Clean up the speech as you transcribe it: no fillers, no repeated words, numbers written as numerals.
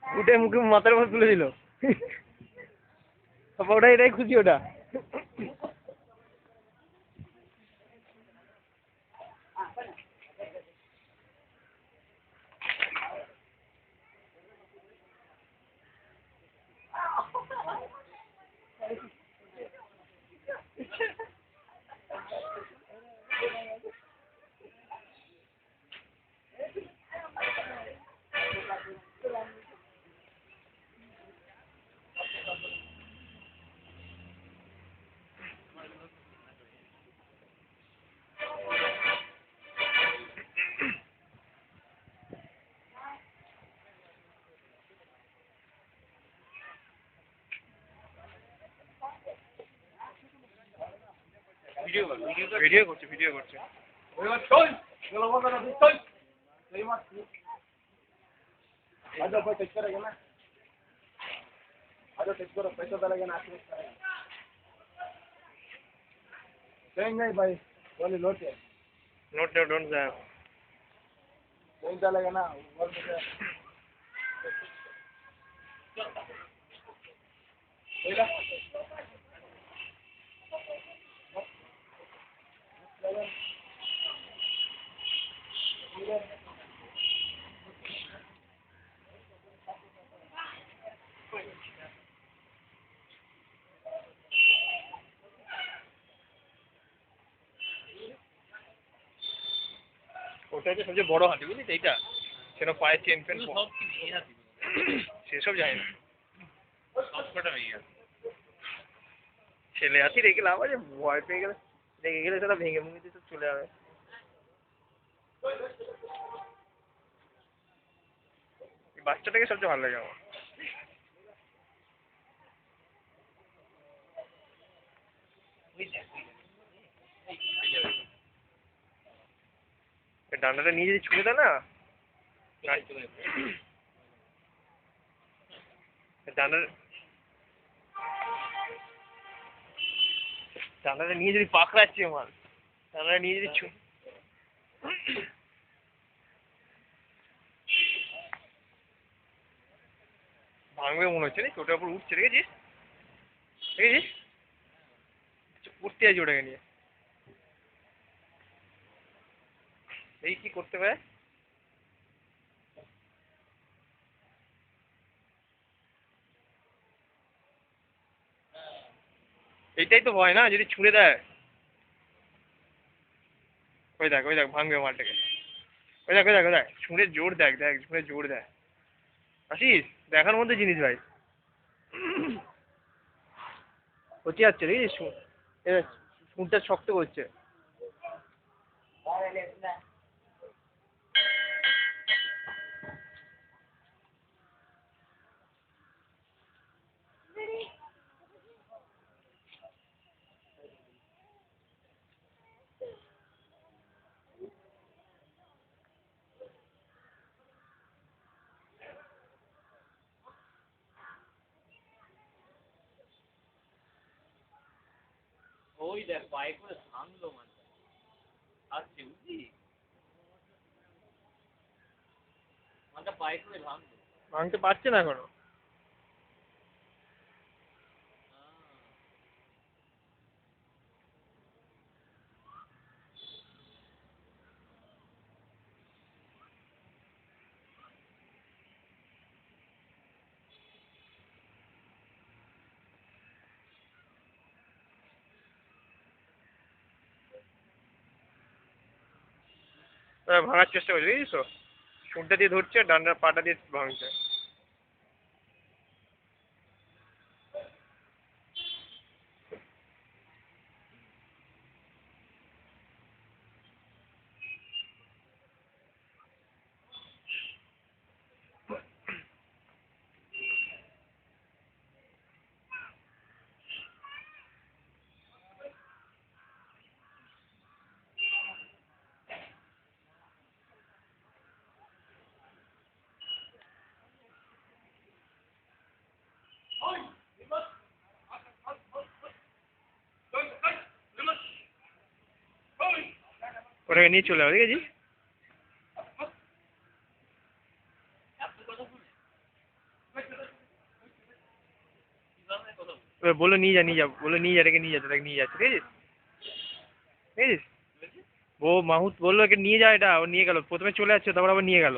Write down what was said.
উঠে মুখে মাথার উপর তুলে দিল। ওটা এটাই খুশি ওটা। ভিডিও করছে भाई बोले नोट डोंट जाए नहीं चलेगा ना ওটা হচ্ছে সবচেয়ে বড় হাতি বুঝলি এইটা সেটা পায়ে চেন ফেন সেসব যায় না ছেলে হাতি রেখে লাভ আছে ভয় পেয়ে গেলে রেখে গেলে সেটা ভেঙে ভুঙে দিয়ে চলে যাবে বাচ্চাটাকে সবচেয়ে ভালো লাগে আমার ডান্ডাটা নিয়ে যদি ছুঁড়ে দেয় না ডান্ডাটা নিয়ে যদি পাকড়াচ্ছে আমার ডান্ডাটা নিয়ে যদি ভাঙবে মনে হচ্ছে রে ওটার উপর উঠছে দেখেছিস উঠতে আছে ওটাকে নিয়ে এই কি করতে পারে এইটাই তো ভয় না যদি ছুঁড়ে দেয় ওই দেখ ভাঙবে মালটাকে ওই দেখ ছুঁড়ে জোর দেখ ছুঁড়ে জোর দেয় আসিস দেখার মধ্যে জিনিস ভাই হচ্ছে যাচ্ছে দেখিস সুরটা শক্ত করছে ওই দেখ পায়ে করে ভাঙলো মানে আসছে বুঝলি মানটা পায়ে করে ভাঙলো ভাঙতে পারছে না এখনো ভাঙার চেষ্টা করছে বুঝিস তো সুরটা দিয়ে ধরছে আর ডান্ডার পাটা দিয়ে ভাঙছে ওটাকে নিয়ে চলে যাবো, দেখেছিস? এবার বললো নিয়ে যা নিয়ে যা, বললো নিয়ে যা, এটাকে নিয়ে যা, এটাকে নিয়ে যাচ্ছে, দেখেছিস? দেখেছিস? ও মাহুত বললো একে নিয়ে যা, এটা ও নিয়ে গেল, প্রথমে চলে যাচ্ছে তারপর আবার নিয়ে গেল।